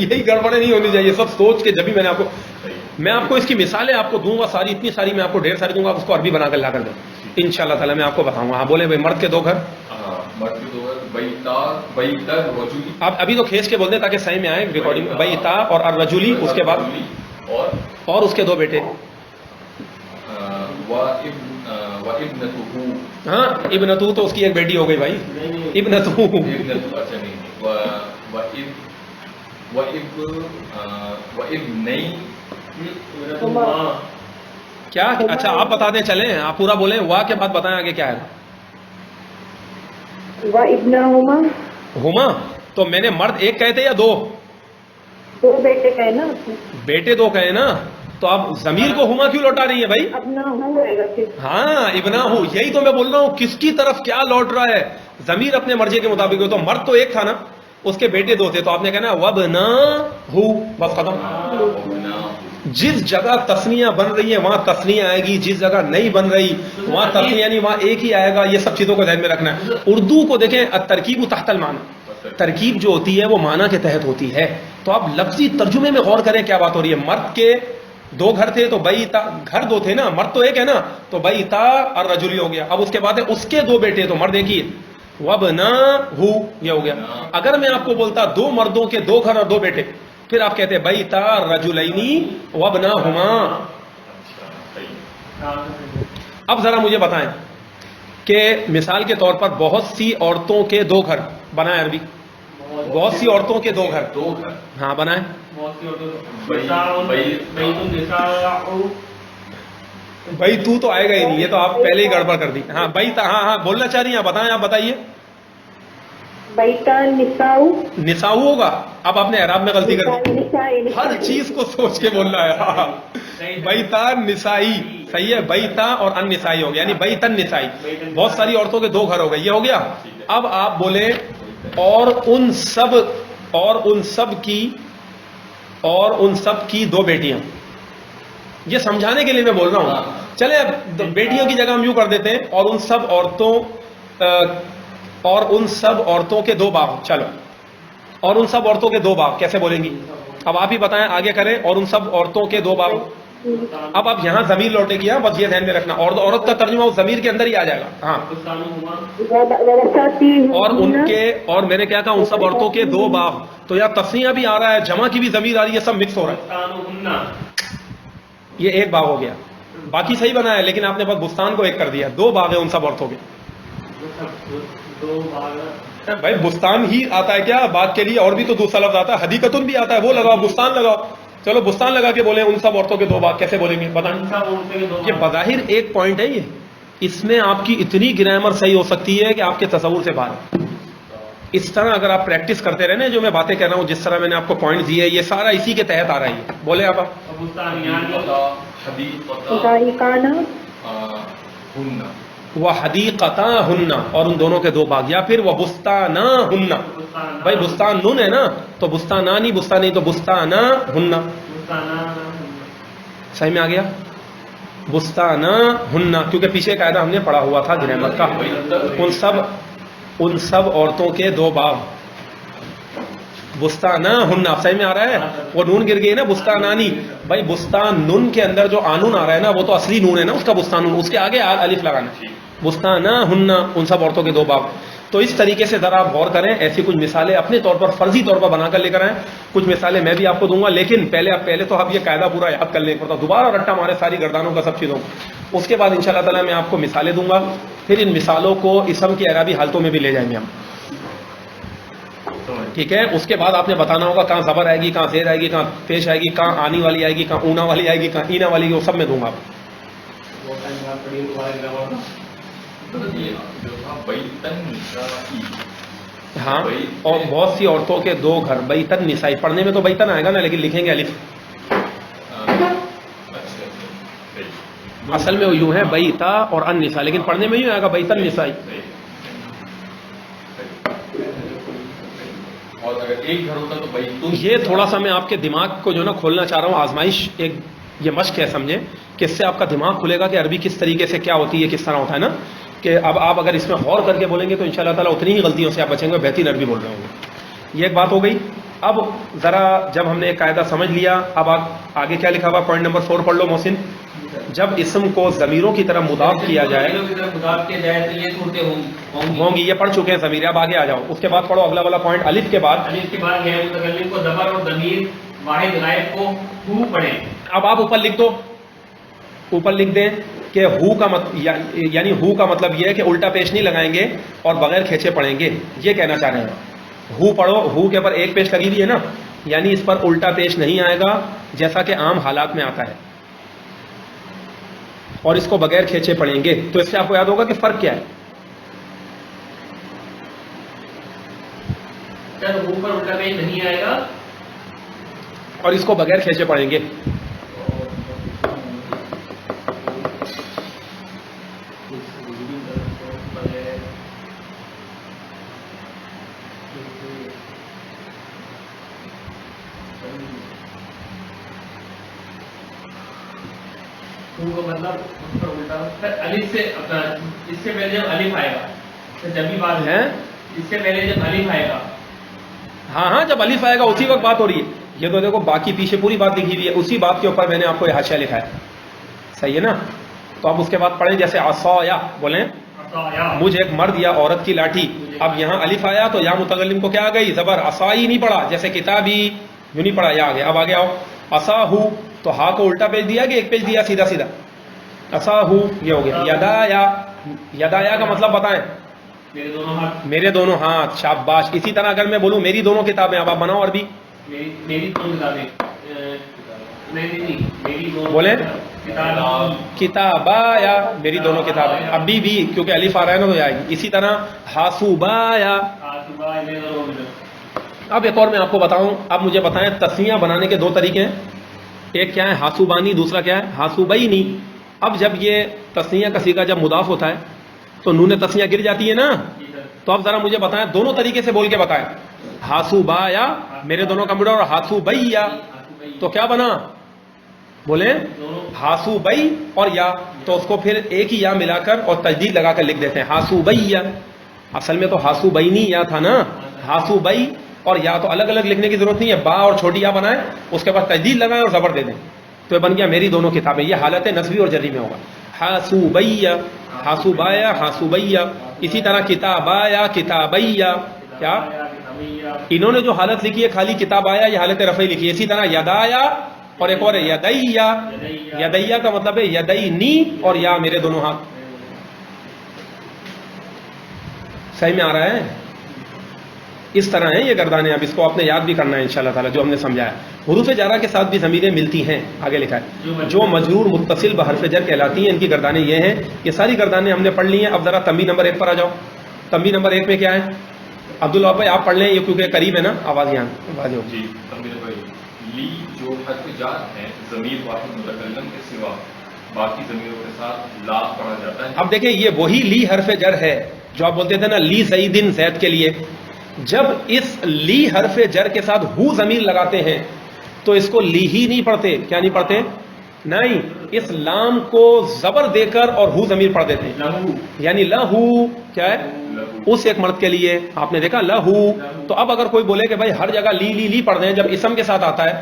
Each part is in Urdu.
یہی گڑبڑیں نہیں ہونی چاہیے، سب سوچ کے. جبھی میں آپ کو اس کی مثالیں آپ کو دوں گا ساری، اتنی ساری میں آپ کو ڈھیر ساری دوں گا، آپ اس کو عربی بنا کر لا کر دیں انشاءاللہ تعالیٰ. میں آپ کو بتاؤں گا. ہاں بولیں بھائی، مرد کے 2 گھر. مرد کے 2 گھر، بیتا رجولی. آپ ابھی تو کھینچ کے بول دیں تاکہ صحیح میں آئے ریکارڈنگ. بیتا اور الرجولی، اس کے بعد اور اس کے 2 بیٹے. ہاں ابنتو تو اس کی ایک بیٹی ہو گئی بھائی. ابنتو کیا؟ اچھا آپ بتا دیں، چلیں آپ پورا بولیں. وا کے بعد بتائیں آگے کیا ہے. ہما تو میں نے مرد 1 کہے تھے یا 2؟ 2 بیٹے کہے نا. بیٹے 2 کہے نا، تو آپ ضمیر کو ہما کیوں لوٹا رہی ہے بھائی؟ ہاں ابنا ہو، یہی تو میں بول رہا ہوں. کس کی طرف کیا لوٹ رہا ہے؟ ضمیر اپنے مرضی کے مطابق ہو. تو مرد تو 1 تھا نا، اس کے بیٹے 2 تھے، تو آپ نے کہنا وبنا ہو، بس ختم. جس جگہ تثنیہ بن رہی ہے وہاں تثنیہ آئے گی، جس جگہ نہیں بن رہی وہاں تثنیہ نہیں، وہاں ایک ہی آئے گا. یہ سب چیزوں کو ذہن میں رکھنا ہے. اردو کو دیکھیں، ترکیب تحت المعنی، ترکیب جو ہوتی ہے وہ معنی کے تحت ہوتی ہے. تو آپ لفظی ترجمے میں غور کریں کیا بات ہو رہی ہے. مرد کے 2 گھر تھے تو بیتا، گھر 2 تھے نا، مرد تو 1 ہے نا، تو بیتا اور رجولی ہو گیا. اب اس کے بعد ہے اس کے 2 بیٹے، تو مرد 1 ہی ہے. وبنا ہو، یہ ہو گیا. اگر میں آپ کو بولتا 2 مردوں کے 2 گھر اور 2 بیٹے، پھر آپ کہتے بیتا رجلینی وابناہما. اب ذرا مجھے بتائیں کہ مثال کے طور پر بہت سی عورتوں کے 2 گھر بنائیں. عربی بہت سی عورتوں کے 2 گھر. ہاں بنائیں. بھائی تو آئے گا ہی نہیں، یہ تو آپ پہلے ہی گڑبڑ کر دی. ہاں بیتا، ہاں بولنا چاہ رہی ہیں، بتائیں، آپ بتائیے. بیتا نساؤ. نساؤ ہوگا. اب آپ نے اعراب میں غلطی کر دی، ہر چیز کو سوچ کے بولنا ہے. بیتا نسائی صحیح ہے، بیتا اور ان نسائی ہو گیا، یعنی بیتن نسائی. بہت ساری عورتوں کے 2 گھر ہو گئے، یہ ہو گیا. اب آپ بولیں اور ان سب کی 2 بیٹیاں. یہ سمجھانے کے لیے میں بول رہا ہوں. چلے اب بیٹیوں کی جگہ ہم یوں کر دیتے ہیں، اور ان سب عورتوں کے 2 باپ. چلو، اور ان سب عورتوں کے 2 باپ کیسے بولیں گی؟ اب آپ ہی بتائیں، آگے کریں. اور ان سب عورتوں کے 2 باپ. اب آپ یہاں ضمیر لوٹے گیا، بس یہ ذہن میں رکھنا. اور عورت کا ترجمہ اس ضمیر کے اندر ہی آ جائے گا. ہاں، اور ان کے، اور میں نے کیا کہا، ان سب عورتوں کے 2 باپ. تو یا تسنیہ بھی آ رہا ہے، جمع کی بھی ضمیر آ رہی ہے، سب مکس ہو رہا ہے. یہ 1 باغ ہو گیا. باقی صحیح بنا ہے، لیکن آپ نے بس بستان کو 1 کر دیا. 2 باغ ہیں ان سب عورتوں کے. بھائی بستان ہی آتا ہے کیا باغ کے لیے؟ اور بھی تو دوسرا لفظ آتا ہے، حدیقتن بھی آتا ہے، وہ لگاؤ، بستان لگاؤ. چلو بستان لگا کے بولیں ان سب عورتوں کے 2 باغ، کیسے بولیں گے بتائیں. یہ بظاہر ایک پوائنٹ ہے، اس میں آپ کی اتنی گرامر صحیح ہو سکتی ہے کہ آپ کے تصور سے باہر ہے. اس طرح اگر آپ پریکٹس کرتے رہے نا، جو میں باتیں کر رہا ہوں، جس طرح میں نے آپ کو پوائنٹ دیے، یہ سارا اسی کے تحت آ رہا ہے. بولے آپ. وہ حدیقتا ہن، اور ان دونوں کے 2 باغ. یا پھر وہ بستانا ہن. بھائی بستان نون ہے نا، تو بستانا نہیں، بستان نہیں، تو بستانا ہن. صحیح میں آ گیا. بستانا ہن، کیونکہ پیچھے قاعدہ ہم نے پڑھا ہوا تھا گرامر کا. ان سب عورتوں کے 2 باغ. بستانا ہن، صحیح میں آ رہا ہے. وہ نون گر گئی نا، بستانانی. بھائی بستان نون کے اندر جو آنون آ رہا ہے نا، وہ تو اصلی نون ہے نا اس کا، بستان نون، اس کے آگے الف لگانا. بستانا ہن، ان سب عورتوں کے 2 باغ. تو اس طریقے سے ذرا آپ غور کریں. ایسی کچھ مثالیں اپنے طور پر فرضی طور پر بنا کر لے کر آئیں. کچھ مثالیں میں بھی آپ کو دوں گا، لیکن پہلے تو آپ یہ قاعدہ پورا یاد کر لیں پڑتا، دوبارہ رٹا مارے ساری گردانوں کا، سب چیزوں کو. اس کے بعد انشاءاللہ تعالی میں آپ کو مثالیں دوں گا. پھر ان مثالوں کو اسم کی اعرابی حالتوں میں بھی لے جائیں گے ہم. ٹھیک ہے. اس کے بعد آپ نے بتانا ہوگا کہاں زبر آئے گی، کہاں زیر آئے گی، کہاں پیش آئے گی، کہاں آنی والی آئے گی، کہاں اونا والی آئے گی، کہاں اینا والی آئے گی، وہ سب میں دوں گا. ہاں، اور بہت سی عورتوں کے 2 گھر. بیتن نسائی، پڑھنے میں تو بیتن آئے گا نا، لیکن لکھیں گے الف. اصل میں وہ یوں ہے بیتا اور ان نساء، لیکن پڑھنے میں یوں آئے گا بیتن نسائی. یہ تھوڑا سا میں آپ کے دماغ کو جو نا کھولنا چاہ رہا ہوں، آزمائش، ایک یہ مشق ہے سمجھیں، کہ اس سے آپ کا دماغ کھلے گا کہ عربی کس طریقے سے کیا ہوتی ہے، کس طرح ہوتا ہے نا. کہ اب آپ اگر اس میں غور کر کے بولیں گے تو انشاءاللہ تعالیٰ اتنی ہی غلطیوں سے آپ بچیں گے، بہترین عربی بول رہے ہوں گے. یہ ایک بات ہو گئی. اب ذرا جب ہم نے ایک قاعدہ سمجھ لیا، اب آگے کیا لکھا ہوا پوائنٹ نمبر 4 پڑھ لو محسن. جب اسم کو ضمیروں کی طرف مضاف کیا جائے تو یہ صورتیں ہوں گی، یہ پڑھ چکے ہیں ضمیر. اب آگے آ جاؤ، اس کے بعد پڑھو اگلا والا پوائنٹ الف کے بعد. الف کے بعد غیر متکلم کو زبر اور ضمیر واحد غائب کو ہو پڑھیں. اب آپ اوپر لکھ دو، اوپر لکھ دیں کہ ہو کا یعنی ہو کا مطلب یہ ہے کہ الٹا پیش نہیں لگائیں گے اور بغیر کھینچے پڑھیں گے، یہ کہنا چاہ رہے ہیں. ہو پڑھو، ہو کے اوپر ایک پیش لگی ہوئی ہے نا، یعنی اس پر الٹا پیش نہیں آئے گا جیسا کہ عام حالات میں آتا ہے، اور اس کو بغیر کھینچے پڑھیں گے. تو اس سے آپ کو یاد ہوگا کہ فرق کیا ہے. سر ہو پر الٹا پیش نہیں آئے گا اور اس کو بغیر کھینچے پڑھیں گے. مطلب الف سے اس سے پہلے جب الف آئے گا جب بھی بات ہے، اس سے پہلے جب الف آئے گا، ہاں جب الف آئے گا اسی وقت بات ہو رہی ہے. یہ تو دیکھو باقی پیچھے پوری بات لکھی ہوئی ہے، اسی بات کے اوپر میں نے آپ کو یہ حاشیہ لکھا ہے. صحیح ہے نا. تو اب اس کے بعد پڑھیں جیسے عصایا بولیں مجھ ایک مرد یا عورت کی لاٹھی. اب یہاں الف آیا تو یا متکلم کو کیا آ گئی زبر، عصائی نہیں پڑھا جیسے کتابی یوں نہیں پڑھا، یا آگے. اب آگے آؤ، عصاہو تو ہا کو الٹا پیج دیا کہ ایک پیج دیا سیدھا سیدھا، عصاہو یہ ہو گیا. یدایا، یدایا کا مطلب بتائیں. میرے دونوں ہاتھ. میرے دونوں ہاتھ، شاباش. اسی طرح اگر میں بولوں میری دونوں کتابیں، اب آپ بناؤ عربی. میری دونوں کتابیں نہیں میری دونوں بولیں کتاب کتابایا، میری دونوں کتابیں. ابھی بھی کیونکہ الف آ رہا ہے نا تو یہ آئے گی. اسی طرح حاسوبایا. اب ایک اور میں آپ کو بتاؤں، اب مجھے بتائیں تسنیہ بنانے کے 2 طریقے ہیں. ایک کیا ہے حاسوبانی، دوسرا کیا ہے حاسوبینی. اب جب یہ تسنیہ کا صیغہ جب مضاف ہوتا ہے تو نون تسنیہ گر جاتی ہے نا. تو اب ذرا مجھے بتائیں دونوں طریقے سے بول کے بتائیں. حاسوبایا میرے دونوں کمپیوٹر، اور حاسوبیا تو کیا بنا بولیں حاسوبئی اور یا، تو اس کو پھر ایک ہی یا ملا کر اور تجدید لگا کر لکھ دیتے ہیں حاسوبیا. اصل میں تو حاسوبینی یا تھا نا، حاسوبئی اور یا تو الگ الگ لکھنے کی ضرورت نہیں ہے، با اور چھوٹی یا بنائیں، اس کے بعد تجدید لگائیں اور زبر دے دیں تو یہ بن گیا میری دونوں کتابیں. یہ حالت نصبی اور جری میں ہوگا. حاسوبیا، حاسوبایا، حاسوبیا. اسی طرح کتابایا، کتابیا. کیا انہوں نے جو حالت لکھی ہے خالی کتاب آیا، یہ حالت رفعی لکھی ہے. اسی طرح یدایا اور ایک اور یدیا. یدیا کا مطلب ہے یدینی اور یا میرے دونوں ہاتھ. صحیح میں آ رہا ہے. اس طرح ہیں یہ گردانیں. اب اس کو آپ نے یاد بھی کرنا ہے انشاءاللہ تعالی جو ہم نے سمجھایا. حروف جارہ کے ساتھ بھی ضمیریں ملتی ہیں، آگے لکھا ہے جو مجرور متصل بحرف جر کہلاتی ہیں. ان کی گردانیں یہ ہیں. یہ ساری گردانیں ہم نے پڑھ لی ہیں. اب ذرا تنبیہ نمبر 1 پر آ جاؤ. تنبیہ نمبر 1 میں کیا ہے عبداللہ بھائی آپ پڑھ لیں، یہ کیونکہ قریب ہے نا. آواز یہاں آواز ہو. جی تنبیہ بھائی، لی جو حرف جار ہے ضمیر واحد متکلم کے سوا باقی ضمیروں کے ساتھ لا پڑھا جاتا ہے. اب دیکھیں یہ وہی لی حرف جر ہے جو آپ بولتے تھے نا لی زیدن، زید کے لیے. جب اس لی حرف جر کے ساتھ ہو ضمیر لگاتے ہیں تو اس کو لی ہی نہیں پڑھتے. کیا نہیں پڑھتے؟ نہیں، اس لام کو زبر دے کر اور ہو ضمیر پڑھ دیتے ہیں. لہو یعنی لہو کیا ہے اس ایک مرد کے لیے. آپ نے دیکھا لہو. تو اب اگر کوئی بولے کہ بھائی ہر جگہ لی لی لی پڑھ دیں، جب اسم کے ساتھ آتا ہے،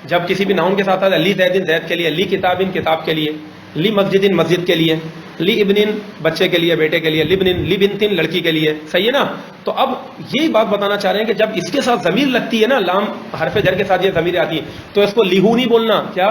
جب کسی بھی ناؤن کے ساتھ آتا ہے لی زیدن زید کے لیے، لی کتابن کتاب کے لیے، لی مسجدن مسجد کے لیے، لی ابنن بچے کے لیے بیٹے کے لیے، لبنن لی بنتن لڑکی کے لیے. صحیح ہے نا. تو اب یہی بات بتانا چاہ رہے ہیں کہ جب اس کے ساتھ ضمیر لگتی ہے نا، لام حرف جر کے ساتھ یہ ضمیر آتی ہے، تو اس کو لیہو نہیں بولنا. کیا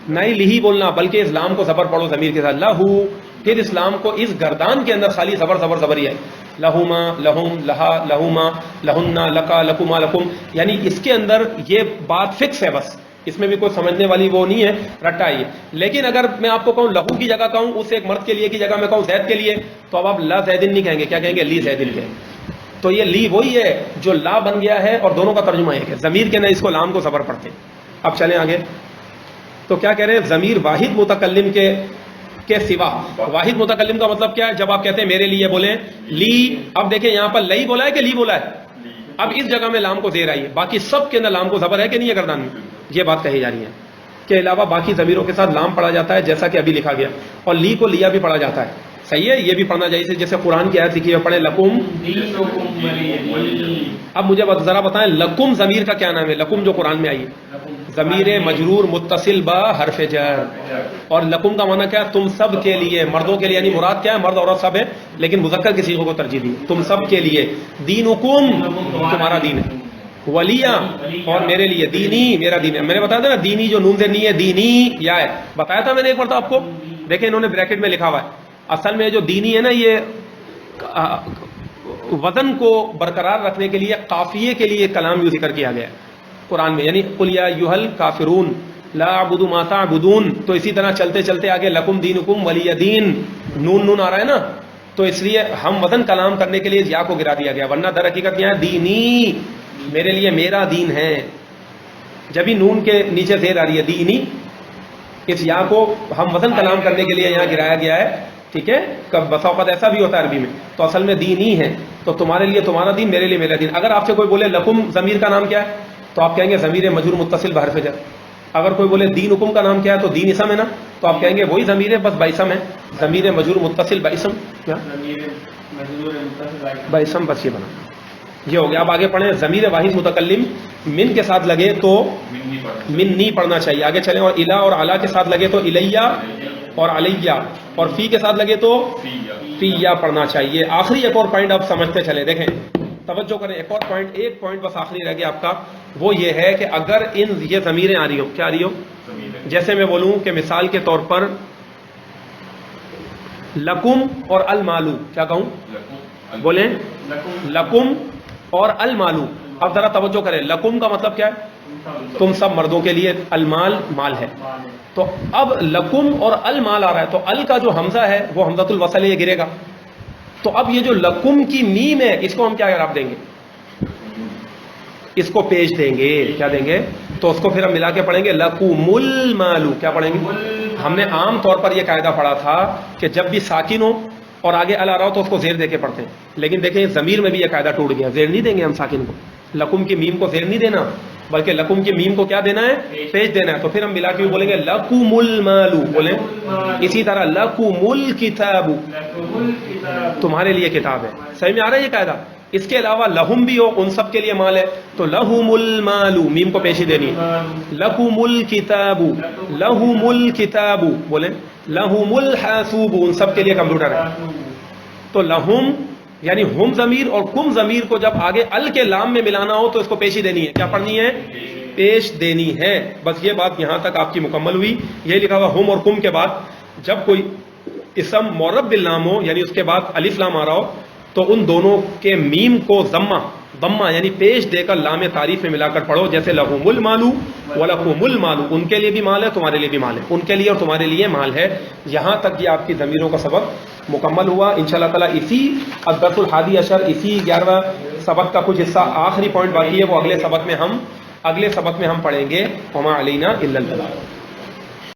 نہیں لیہی بولنا، بلکہ اس لام کو زبر پڑھو ضمیر کے ساتھ لہو. پھر اس لام کو اس گردان کے اندر خالی زبر زبر زبر ہی ہے. لہما لہم لہا لہما لہنا لکا لکما لکم. یعنی اس کے اندر یہ بات فکس ہے، بس اس میں بھی کوئی سمجھنے والی وہ نہیں ہے، رٹا ہی ہے. لیکن اگر میں آپ کو کہوں لہو کی جگہ کہوں اس ایک مرد کے لیے کی جگہ میں کہوں زید کے لیے، تو اب آپ لا زیدن نہیں کہیں گے، کیا کہیں گے؟ لی زیدن کہیں گے. تو یہ لی وہی ہے جو لا بن گیا ہے اور دونوں کا ترجمہ ایک ہے. ضمیر کے نہ اس کو لام کو زبر پڑھتے ہیں. اب چلیں آگے. تو کیا کہہ رہے ہیں؟ ضمیر واحد متکلم کے سوا. واحد متکلم کا مطلب کیا ہے؟ جب آپ کہتے ہیں میرے لیے بولیں لی. اب دیکھیں یہاں پر لئی بولا ہے کہ لی بولا ہے؟ اب اس جگہ میں لام کو زیر آئی ہے، باقی سب کے اندر لام کو زبر ہے کہ نہیں ہے گردان میں؟ یہ بات کہی جا رہی ہے. کے علاوہ باقی ضمیروں کے ساتھ لام پڑھا جاتا ہے جیسا کہ ابھی لکھا گیا، اور لی کو لیا بھی پڑھا جاتا ہے. صحیح ہے, یہ بھی پڑھنا چاہیے. جیسے قرآن کی آیت لکھی ہے پڑھیں لکم. دینکم ولی دین. اب مجھے ذرا بتائیں لکم ضمیر کا کیا نام ہے؟ لکم جو قرآن میں آئی ہے ضمیر مجرور متصل با حرف جر, اور لکم کا معنی کیا ہے؟ تم سب کے لیے, مردوں کے لیے, یعنی مراد کیا ہے؟ مرد عورت سب ہے, لیکن مذکر کی صیغوں کو ترجیح دی. تم سب کے لیے, دینکم تمہارا دین ہے, ولیہ اور میرے لیے, دینی میرا دین ہے. میں نے بتایا تھا نا دینی جو نون سے نہیں ہے دینی یا ہے, بتایا تھا میں نے ایک مرتبہ آپ کو. دیکھیں انہوں نے بریکٹ میں لکھا ہوا ہے, اصل میں جو دینی ہے نا یہ وزن کو برقرار رکھنے کے لیے قافیے کے لیے کلام یوں ذکر کیا گیا ہے قرآن میں, یعنی قل یا ایھا الکافرون لا اعبد ما تعبدون. تو اسی طرح چلتے چلتے آگے لکم دینکم ولی دین, نون نون آ رہا ہے نا, تو اس لیے ہم وزن کلام کرنے کے لیے یا کو گرا دیا گیا, ورنہ در حقیقت کیا ہے؟ دینی میرے لیے میرا دین ہے. جب ہی نون کے نیچے زیر آ رہی ہے دینی, اس یا کو ہم وزن کلام کرنے کے لیے یہاں گرایا گیا ہے. ٹھیک ہے, کب بسا اوقات ایسا بھی ہوتا ہے عربی میں, تو اصل میں دینی ہے. تو تمہارے لیے تمہارا دین, میرے لیے میرا دین. اگر آپ سے کوئی بولے لکم ضمیر کا نام کیا ہے تو آپ کہیں گے ضمیر مجرور متصل بحرف جر. اگر کوئی بولے دین حکم کا نام کیا ہے تو دین اسم ہے نا, تو آپ کہیں گے وہی ضمیر ہے بس بائسم ہے, ضمیر مجرور متصل بائسم, کیا بائسم, بس یہ بنا, یہ ہو گیا. اب آگے پڑھیں ضمیر واحد متکلم من کے ساتھ لگے تو من نہیں پڑھنا چاہیے. آگے چلیں, اور الا اور علا کے ساتھ لگے تو الیہ اور علیہ, اور فی کے ساتھ لگے تو فیہ پڑھنا چاہیے. آخری ایک اور پوائنٹ آپ سمجھتے چلے, دیکھیں توجہ کریں, ایک اور پوائنٹ, ایک پوائنٹ بس آخری رہ گیا آپ کا, وہ یہ ہے کہ اگر یہ ضمیریں آ رہی ہو, کیا آ رہی ہو, جیسے میں بولوں کہ مثال کے طور پر لکم اور المالو, کیا کہوں, بولیں لکم اور المالو. اب ذرا توجہ کریں, لکم کا مطلب کیا ہے؟ تم سب مردوں کے لیے, المال مال ہے. تو اب لکم اور المال آ رہا ہے, تو ال کا جو حمزہ ہے وہ حمزۃ الوصل یہ گرے گا. تو اب یہ جو لکم کی میم ہے اس کو ہم کیا اعراب دیں گے؟ اس کو پیش دیں گے, کیا دیں گے؟ تو اس کو پھر ہم ملا کے پڑھیں گے لکم المالو. کیا پڑھیں گے؟ ہم نے عام طور پر یہ قاعدہ پڑھا تھا کہ جب بھی ساکن ہو اور آگے ال آ رہا ہو تو اس کو زیر دے کے پڑھتے ہیں, لیکن دیکھیں ضمیر میں بھی یہ قاعدہ ٹوٹ گیا, زیر نہیں دیں گے ہم ساکن کو. لکم کی میم کو زیر نہیں دینا, بلکہ لکم کی میم کو کیا دینا ہے؟ پیش دینا ہے. تو پھر ہم ملا کے بولیں گے لکم المالو, بولیں اسی طرح لکم الکتاب, تمہارے لیے کتاب ہے. صحیح میں آ رہا ہے یہ قاعدہ؟ اس کے علاوہ لہم بھی ہو, ان سب کے لیے مال ہے, تو لہم المالو, میم کو پیشی دینی ہے. لکم الکتاب, لہم الکتاب, بولیں لہم الحاسوب, ان سب کے لیے کمپیوٹر ہے. تو لہم یعنی ہم ضمیر اور کم ضمیر کو جب آگے ال کے لام میں ملانا ہو تو اس کو پیشی دینی ہے. کیا پڑھنی ہے؟ پیش دینی ہے. بس یہ بات یہاں تک آپ کی مکمل ہوئی. یہ لکھا ہوا ہم اور کم کے بعد جب کوئی اسم معرب باللام ہو, یعنی اس کے بعد الف لام آ رہا ہو, تو ان دونوں کے میم کو ضمہ یعنی پیش دے کر لام تعریف میں ملا کر پڑھو. جیسے لہم المالو ولکم المالو, ان کے لیے بھی مال ہے, تمہارے لیے بھی مال ہے, ان کے لیے اور تمہارے لیے مال ہے. یہاں تک یہ آپ کی ضمیروں کا سبق مکمل ہوا. انشاءاللہ تعالی اسی الدرس الحادی عشر, اسی 11واں سبق کا کچھ حصہ, آخری پوائنٹ باقی ہے, وہ اگلے سبق میں ہم پڑھیں گے. وما علینا الا البلاغ.